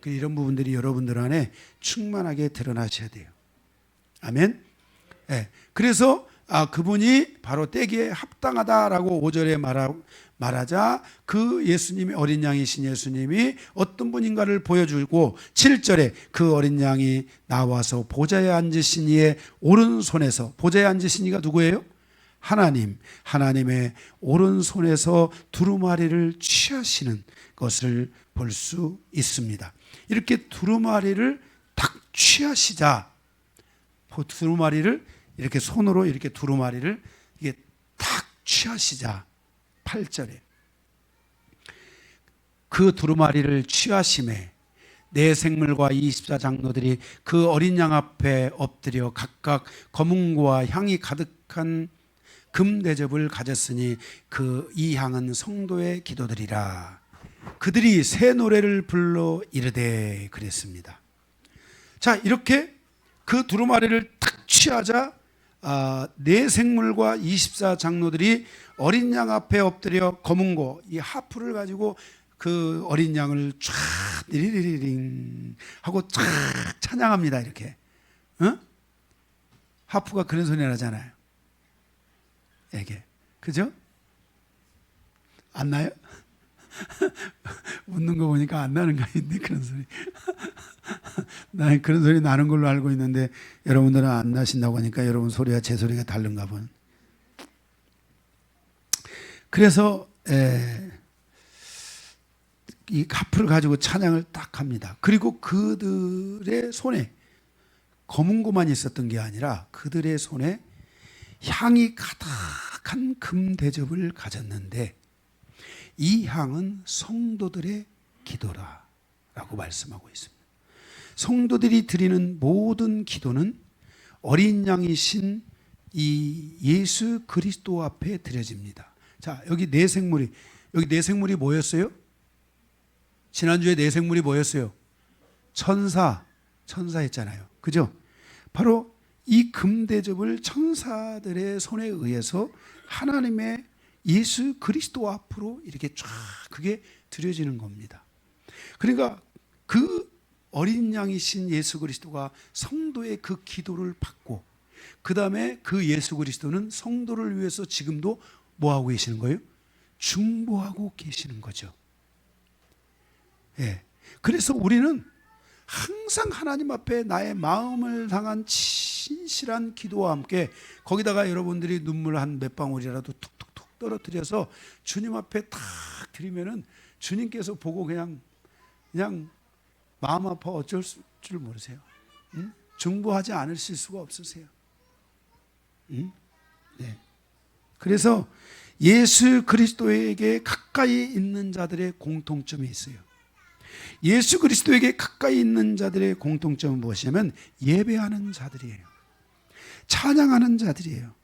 이런 부분들이 여러분들 안에 충만하게 드러나셔야 돼요. 아멘. 그래서 그분이 바로 때기에 합당하다라고 5절에 말하자 그 예수님이, 어린 양이신 예수님이 어떤 분인가를 보여주고 7절에 그 어린 양이 나와서 보좌에 앉으신 이의 오른손에서, 보좌에 앉으신 이가 누구예요? 하나님의 오른손에서 두루마리를 취하시는 것을 볼 수 있습니다. 이렇게 두루마리를 딱 취하시자, 두루마리를 이렇게 손으로 이렇게 두루마리를 이게 탁 취하시자, 8절에 그 두루마리를 취하심에 내 생물과 24장로들이 그 어린 양 앞에 엎드려 각각 검은고와 향이 가득한 금대접을 가졌으니 이 향은 성도의 기도들이라. 그들이 새 노래를 불러 이르되 그랬습니다. 자, 이렇게 그 두루마리를 탁 취하자 네 생물과 24장로들이 어린 양 앞에 엎드려 검은고, 이 하프를 가지고 그 어린 양을 쫙 리리리링 하고 쫙 찬양합니다. 이렇게. 하프가 그런 소리 나잖아요. 이게, 그죠? 안 나요? 웃는 거 보니까 안 나는 거 있네, 그런 소리. 난 그런 소리 나는 걸로 알고 있는데 여러분들은 안 나신다고 하니까 여러분 소리와 제 소리가 다른가 본. 그래서 이 하프를 가지고 찬양을 딱 합니다. 그리고 그들의 손에 검은고만 있었던 게 아니라 그들의 손에 향이 가득한 금대접을 가졌는데 이 향은 성도들의 기도라라고 말씀하고 있습니다. 성도들이 드리는 모든 기도는 어린 양이신 이 예수 그리스도 앞에 드려집니다. 자, 여기 네 생물이 뭐였어요? 지난주에 네 생물이 뭐였어요? 천사했잖아요. 그죠? 바로 이 금대접을 천사들의 손에 의해서 하나님의 예수 그리스도 앞으로 이렇게 쫙 그게 드려지는 겁니다. 그러니까 그 어린 양이신 예수 그리스도가 성도의 그 기도를 받고, 그 다음에 그 예수 그리스도는 성도를 위해서 지금도 뭐 하고 계시는 거예요? 중보하고 계시는 거죠. 예. 그래서 우리는 항상 하나님 앞에 나의 마음을 향한 진실한 기도와 함께, 거기다가 여러분들이 눈물 한 몇 방울이라도 툭툭툭 떨어뜨려서 주님 앞에 탁 드리면은 주님께서 보고 그냥 마음 아파 어쩔 줄 모르세요. 응? 중보하지 않으실 수가 없으세요. 응? 네. 그래서 예수 그리스도에게 가까이 있는 자들의 공통점이 있어요. 예수 그리스도에게 가까이 있는 자들의 공통점은 무엇이냐면 예배하는 자들이에요. 찬양하는 자들이에요.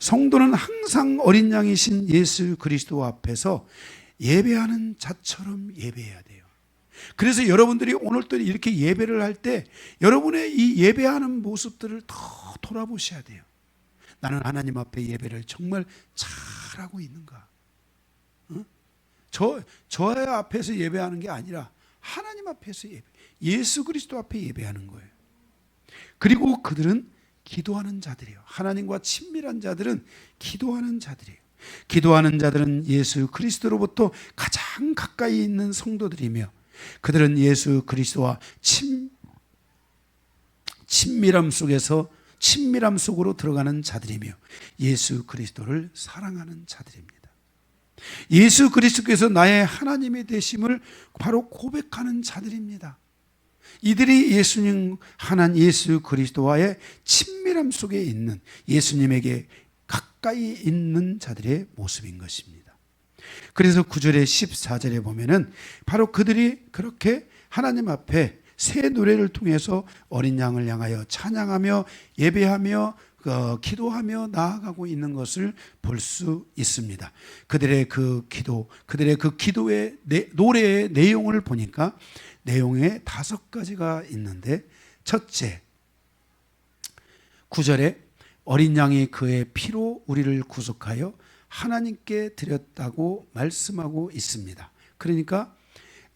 성도는 항상 어린 양이신 예수 그리스도 앞에서 예배하는 자처럼 예배해야 돼요. 그래서 여러분들이 오늘 또 이렇게 예배를 할 때 여러분의 이 예배하는 모습들을 더 돌아보셔야 돼요. 나는 하나님 앞에 예배를 정말 잘하고 있는가? 저의 앞에서 예배하는 게 아니라 하나님 앞에서 예수 그리스도 앞에 예배하는 거예요. 그리고 그들은 기도하는 자들이에요. 하나님과 친밀한 자들은 기도하는 자들이에요. 기도하는 자들은 예수 그리스도로부터 가장 가까이 있는 성도들이며, 그들은 예수 그리스도와 친밀함 속으로 들어가는 자들이며 예수 그리스도를 사랑하는 자들입니다. 예수 그리스도께서 나의 하나님이 되심을 바로 고백하는 자들입니다. 이들이 예수 그리스도와의 친밀함 속에 있는, 예수님에게 가까이 있는 자들의 모습인 것입니다. 그래서 9절에 14절에 보면은 바로 그들이 그렇게 하나님 앞에 새 노래를 통해서 어린 양을 향하여 찬양하며 예배하며 기도하며 나아가고 있는 것을 볼 수 있습니다. 그들의 그 기도의 노래의 내용을 보니까 내용에 5가지가 있는데, 첫째, 9절에 어린 양이 그의 피로 우리를 구속하여 하나님께 드렸다고 말씀하고 있습니다. 그러니까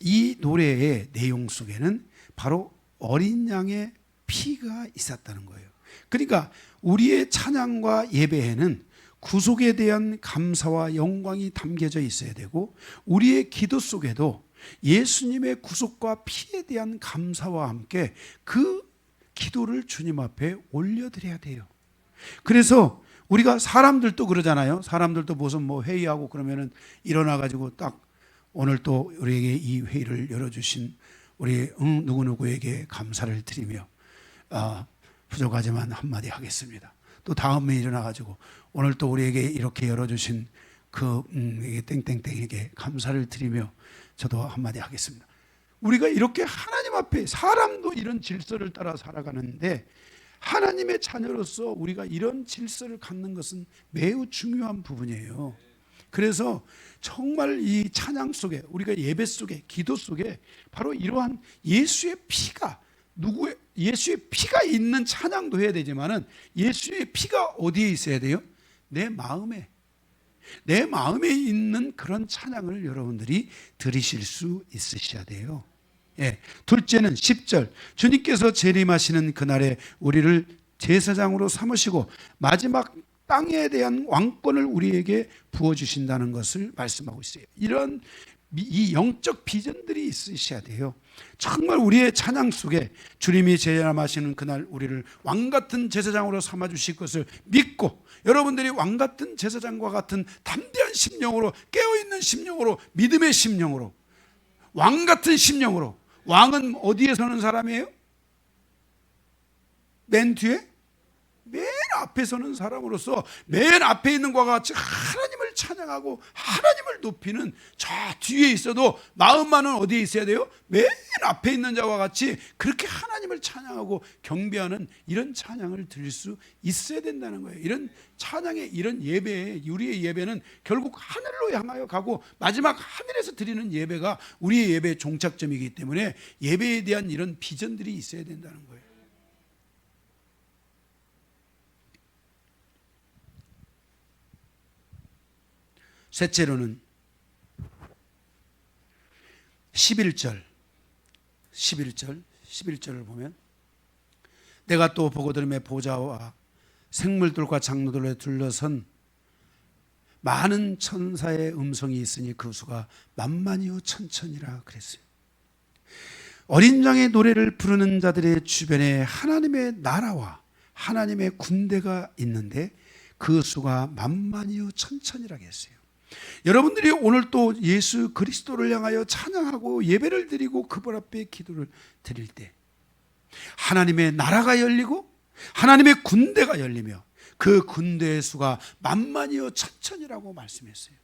이 노래의 내용 속에는 바로 어린 양의 피가 있었다는 거예요. 그러니까 우리의 찬양과 예배에는 구속에 대한 감사와 영광이 담겨져 있어야 되고, 우리의 기도 속에도 예수님의 구속과 피에 대한 감사와 함께 그 기도를 주님 앞에 올려드려야 돼요. 그래서 우리가 사람들도 그러잖아요. 사람들도 무슨 회의하고 그러면은 일어나가지고 딱 오늘 또 우리에게 이 회의를 열어주신 우리 누구누구에게 감사를 드리며 부족하지만 한마디 하겠습니다. 또 다음에 일어나가지고 오늘 또 우리에게 이렇게 열어주신 땡땡땡에게 감사를 드리며 저도 한마디 하겠습니다. 우리가 이렇게 하나님 앞에, 사람도 이런 질서를 따라 살아가는데 하나님의 자녀로서 우리가 이런 질서를 갖는 것은 매우 중요한 부분이에요. 그래서 정말 이 찬양 속에, 우리가 예배 속에, 기도 속에 바로 이러한 예수의 피가, 예수의 피가 있는 찬양도 해야 되지만은 예수의 피가 어디에 있어야 돼요? 내 마음에 있는 그런 찬양을 여러분들이 들으실 수 있으셔야 돼요. 예. 둘째는 10절, 주님께서 재림하시는 그날에 우리를 제사장으로 삼으시고 마지막 땅에 대한 왕권을 우리에게 부어주신다는 것을 말씀하고 있어요. 이런 이 영적 비전들이 있으셔야 돼요. 정말 우리의 찬양 속에 주님이 재림하시는 그날 우리를 왕같은 제사장으로 삼아주실 것을 믿고, 여러분들이 왕같은 제사장과 같은 담대한 심령으로, 깨어있는 심령으로, 믿음의 심령으로, 왕같은 심령으로. 왕은 어디에 서는 사람이에요? 맨 뒤에? 맨 앞에 서는 사람으로서 맨 앞에 있는 것과 같이 하나님을 찬양하고 하나님을 높이는, 저 뒤에 있어도 마음만은 어디에 있어야 돼요? 맨 앞에 있는 자와 같이 그렇게 하나님을 찬양하고 경배하는 이런 찬양을 드릴 수 있어야 된다는 거예요. 이런 찬양의, 이런 예배에, 우리의 예배는 결국 하늘로 향하여 가고 마지막 하늘에서 드리는 예배가 우리의 예배의 종착점이기 때문에 예배에 대한 이런 비전들이 있어야 된다는 거예요. 셋째로는 11절을 보면, 내가 또 보고 들음에 보좌와 생물들과 장로들에 둘러선 많은 천사의 음성이 있으니 그 수가 만만이요 천천이라 그랬어요. 어린 양의 노래를 부르는 자들의 주변에 하나님의 나라와 하나님의 군대가 있는데 그 수가 만만이요 천천이라 했어요. 여러분들이 오늘 또 예수 그리스도를 향하여 찬양하고 예배를 드리고 그분 앞에 기도를 드릴 때 하나님의 나라가 열리고 하나님의 군대가 열리며 그 군대의 수가 만만이요 천천이라고 말씀했어요.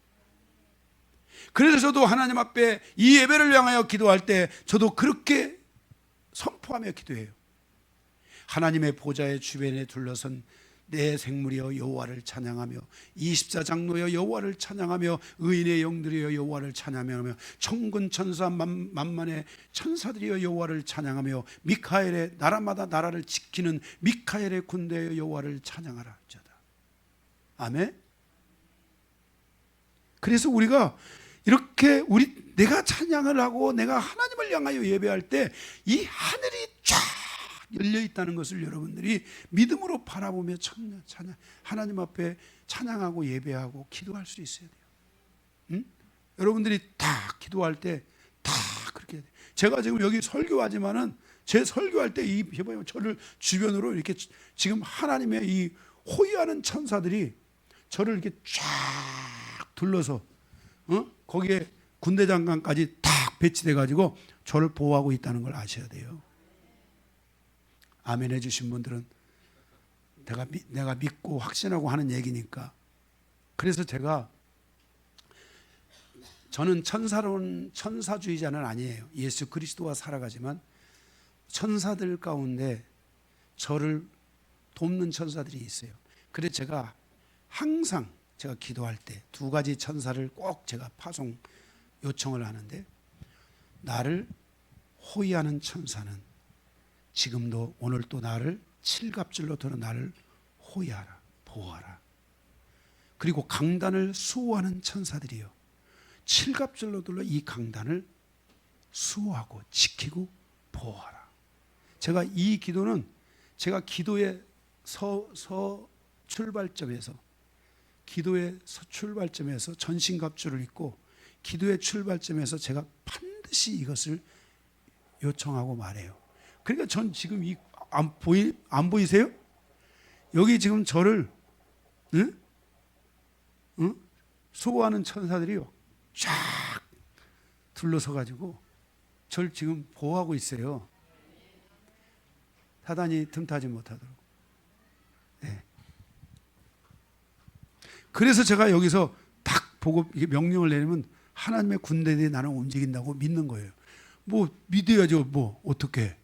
그래서 저도 하나님 앞에 이 예배를 향하여 기도할 때 저도 그렇게 선포하며 기도해요. 하나님의 보좌의 주변에 둘러선 내 생물이여 여호와를 찬양하며 24장로여 여호와를 찬양하며 의인의 영들이여 여호와를 찬양하며 천군 천사 만만의 천사들이여 여호와를 찬양하며 미카엘의 나라마다 나라를 지키는 미카엘의 군대여 여호와를 찬양하라. 아멘. 그래서 우리가 이렇게 내가 찬양을 하고 내가 하나님을 향하여 예배할 때 이 하늘이 쫙 열려 있다는 것을 여러분들이 믿음으로 바라보며 찬양, 하나님 앞에 찬양하고 예배하고 기도할 수 있어야 돼요. 응? 여러분들이 다 기도할 때 다 그렇게 해야 돼요. 제가 지금 여기 설교하지만은 제 설교할 때 이 저를 주변으로 이렇게 지금 하나님의 이 호위하는 천사들이 저를 이렇게 쫙 둘러서 거기에 군대 장관까지 딱 배치돼 가지고 저를 보호하고 있다는 걸 아셔야 돼요. 아멘 해주신 분들은 내가 믿고 확신하고 하는 얘기니까. 그래서 저는 천사주의자는 아니에요. 예수 그리스도와 살아가지만 천사들 가운데 저를 돕는 천사들이 있어요. 그래서 제가 항상 제가 기도할 때 두 가지 천사를 꼭 제가 파송 요청을 하는데, 나를 호위하는 천사는 지금도 오늘 또 나를 칠갑줄로 들어 나를 호위하라, 보호하라. 그리고 강단을 수호하는 천사들이요, 칠갑줄로 둘러 이 강단을 수호하고 지키고 보호하라. 제가 이 기도는 제가 기도의 출발점에서 전신갑주를 입고 기도의 출발점에서 제가 반드시 이것을 요청하고 말해요. 그러니까 전 지금 안 보이세요? 여기 지금 저를 수호하는 천사들이요 쫙 둘러서 가지고 저를 지금 보호하고 있어요. 사단이 틈타지 못하도록. 네. 그래서 제가 여기서 딱 보고 명령을 내리면 하나님의 군대들이 나는 움직인다고 믿는 거예요. 뭐 믿어야죠. 뭐 어떻게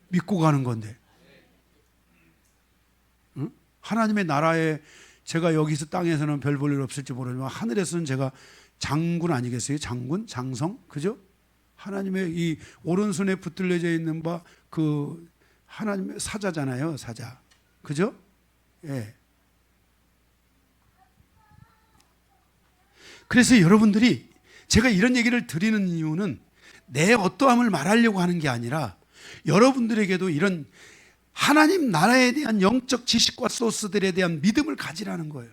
믿고 가는 건데. 응? 하나님의 나라에 제가 여기서 땅에서는 별 볼 일 없을지 모르지만 하늘에서는 제가 장군 아니겠어요? 장군, 장성, 그죠? 하나님의 이 오른손에 붙들려져 있는 바 그 하나님의 사자잖아요, 사자, 그죠? 예. 그래서 여러분들이 제가 이런 얘기를 드리는 이유는 내 어떠함을 말하려고 하는 게 아니라 여러분들에게도 이런 하나님 나라에 대한 영적 지식과 소스들에 대한 믿음을 가지라는 거예요.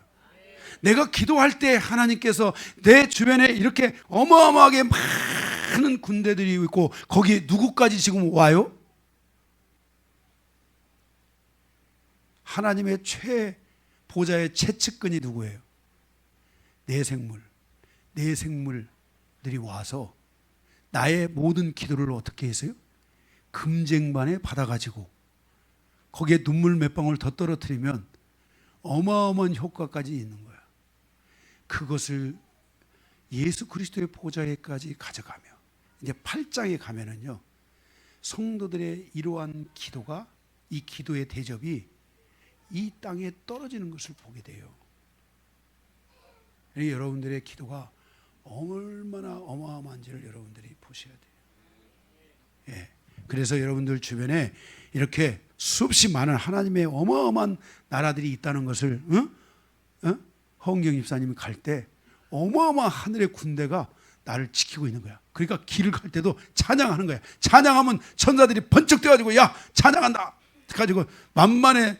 내가 기도할 때 하나님께서 내 주변에 이렇게 어마어마하게 많은 군대들이 있고 거기에 누구까지 지금 와요? 하나님의 보좌의 최측근이 누구예요? 내 생물들이 와서 나의 모든 기도를 어떻게 했어요? 금쟁반에 받아가지고 거기에 눈물 몇 방울 더 떨어뜨리면 어마어마한 효과까지 있는 거야. 그것을 예수 그리스도의 보좌에까지 가져가며 이제 8장에 가면은요, 성도들의 이러한 기도가, 이 기도의 대접이 이 땅에 떨어지는 것을 보게 돼요. 여러분들의 기도가 얼마나 어마어마한지를 여러분들이 보셔야 돼요. 예. 그래서 여러분들 주변에 이렇게 수없이 많은 하나님의 어마어마한 나라들이 있다는 것을 허은경 집사님이 갈 때 어마어마한 하늘의 군대가 나를 지키고 있는 거야. 그러니까 길을 갈 때도 찬양하는 거야. 찬양하면 천사들이 번쩍 뛰어가지고 야 찬양한다 가지고 만만의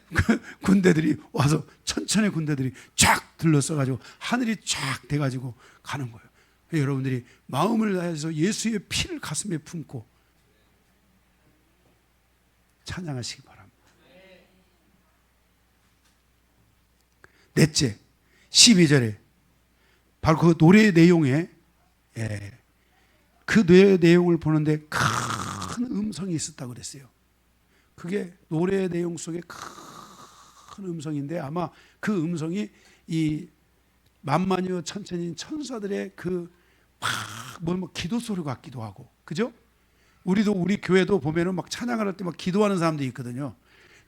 군대들이 와서 천천의 군대들이 쫙 들러서 가지고 하늘이 쫙 돼가지고 가는 거예요. 여러분들이 마음을 다해서 예수의 피를 가슴에 품고 찬양하시기 바랍니다. 넷째, 12절에 바로 그 노래의 내용에 그 노래의 내용을 보는데 큰 음성이 있었다고 그랬어요. 그게 노래의 내용 속에 큰 음성인데 아마 그 음성이 이 만만이여 천천히 천사들의 그 막 기도 소리 같기도 하고, 그죠? 우리 교회도 보면은 막 찬양을 할 때 막 기도하는 사람들이 있거든요.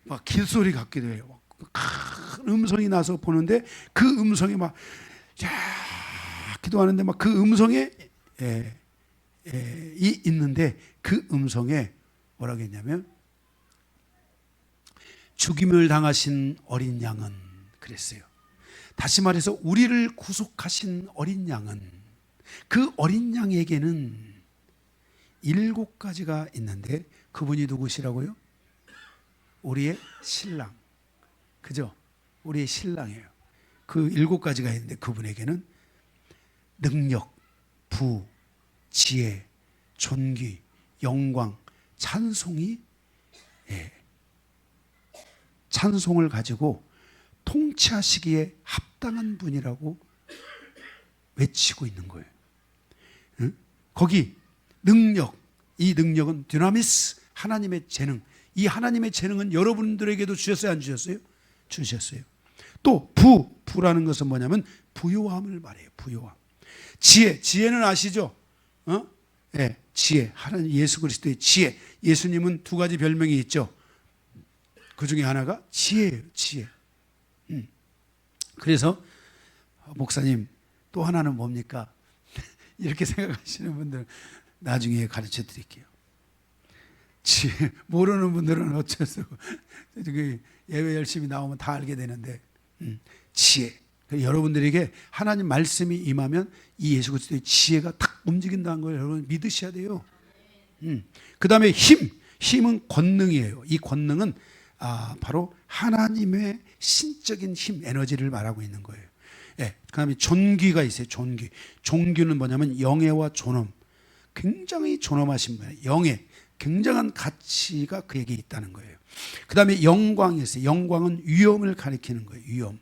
막 기도소리 같기도 해요. 큰 음성이 나서 보는데 그 음성이 막 기도하는데 막 그 음성에 있는데 그 음성에 뭐라고 했냐면 죽임을 당하신 어린 양은 그랬어요. 다시 말해서 우리를 구속하신 어린 양은, 그 어린 양에게는 7가지가 있는데 그분이 누구시라고요? 우리의 신랑, 그죠? 우리의 신랑이에요. 그 7가지가 있는데 그분에게는 능력, 부, 지혜, 존귀, 영광, 찬송이 찬송을 가지고 통치하시기에 합당한 분이라고 외치고 있는 거예요. 응? 거기 능력, 이 능력은 디나미스, 하나님의 재능. 이 하나님의 재능은 여러분들에게도 주셨어요, 안 주셨어요? 주셨어요. 또 부라는 것은 뭐냐면 부요함을 말해요. 부요함. 지혜는 아시죠? 지혜, 하나님 예수 그리스도의 지혜. 예수님은 2가지 별명이 있죠. 그 중에 하나가 지혜예요. 지혜. 그래서 목사님 또 하나는 뭡니까? 이렇게 생각하시는 분들 나중에 가르쳐 드릴게요. 지혜, 모르는 분들은 어쩔 수 없고 예배 열심히 나오면 다 알게 되는데 지혜. 여러분들에게 하나님 말씀이 임하면 이 예수 그리스도의 지혜가 탁 움직인다는 걸 여러분 믿으셔야 돼요. 그 다음에 힘은 권능이에요. 이 권능은 바로 하나님의 신적인 힘, 에너지를 말하고 있는 거예요. 그 다음에 존귀가 있어요. 존귀는 뭐냐면 영예와 존엄. 굉장히 존엄하신 분이에요. 영예, 굉장한 가치가 그에게 있다는 거예요. 그 다음에 영광이 있어요. 영광은 위엄을 가리키는 거예요. 위엄.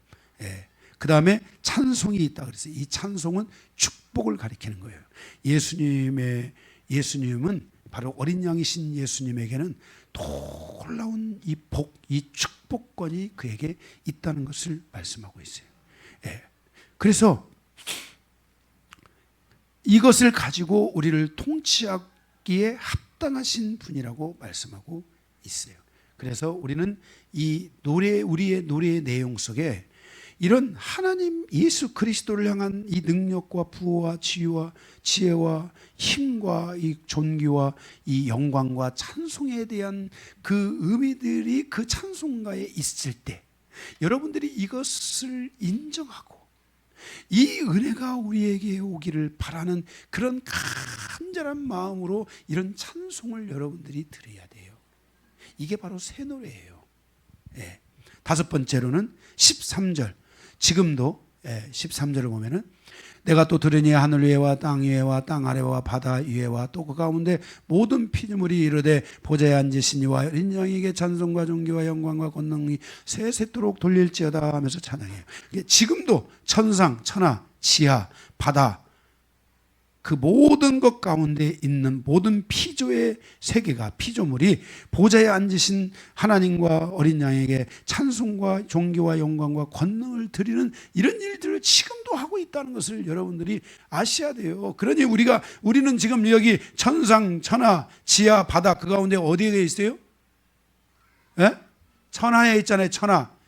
그 다음에 찬송이 있다 그랬어요. 이 찬송은 축복을 가리키는 거예요. 예수님은 바로 어린 양이신 예수님에게는 놀라운 이 복, 이 축복권이 그에게 있다는 것을 말씀하고 있어요. 그래서 이것을 가지고 우리를 통치하기에 합당하신 분이라고 말씀하고 있어요. 그래서 우리는 우리의 노래의 내용 속에 이런 하나님 예수 그리스도를 향한 이 능력과 부와 지혜와 힘과 이 존귀와 이 영광과 찬송에 대한 그 의미들이 그 찬송가에 있을 때 여러분들이 이것을 인정하고 이 은혜가 우리에게 오기를 바라는 그런 간절한 마음으로 이런 찬송을 여러분들이 드려야 돼요. 이게 바로 새 노래예요. 5번째로는 13절. 지금도 13절을 보면은 내가 또 들으니 하늘 위에와 땅 위에와 땅 아래와 바다 위에와 또 그 가운데 모든 피조물이 이르되 보좌에 앉으신 이와 어린 양에게 찬송과 존귀와 영광과 권능이 세세토록 돌릴지어다 하면서 찬양해요. 지금도 천상, 천하, 지하, 바다 그 모든 것 가운데 있는 모든 피조의 세계가, 피조물이 보좌에 앉으신 하나님과 어린 양에게 찬송과 존귀와 영광과 권능을 드리는 이런 일들을 지금도 하고 있다는 것을 여러분들이 아셔야 돼요. 그러니 우리는 지금 여기 천상, 천하, 지하, 바다 그 가운데 어디에 있어요? 천하에 있잖아요. 천하.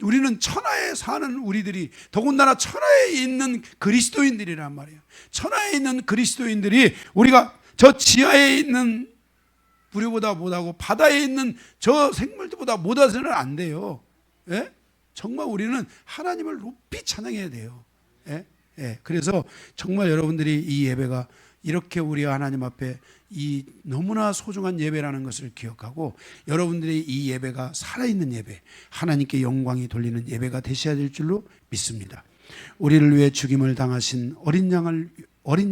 우리는 천하에 사는 우리들이, 더군다나 천하에 있는 그리스도인들이란 말이에요. 천하에 있는 그리스도인들이 우리가 저 지하에 있는 우리보다 못하고 바다에 있는 저 생물들보다 못해서는 안 돼요. 정말 우리는 하나님을 높이 찬양해야 돼요. 그래서 정말 여러분들이 이 예배가 이렇게 우리 하나님 앞에 이 너무나 소중한 예배라는 것을 기억하고 여러분들의 이 예배가 살아있는 예배, 하나님께 영광이 돌리는 예배가 되셔야 될 줄로 믿습니다. 우리를 위해 죽임을 당하신 어린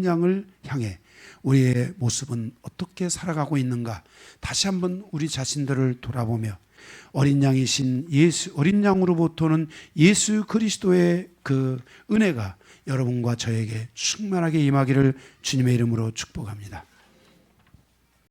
양을 향해 우리의 모습은 어떻게 살아가고 있는가 다시 한번 우리 자신들을 돌아보며 어린 양으로부터는 예수 그리스도의 그 은혜가 여러분과 저에게 충만하게 임하기를 주님의 이름으로 축복합니다.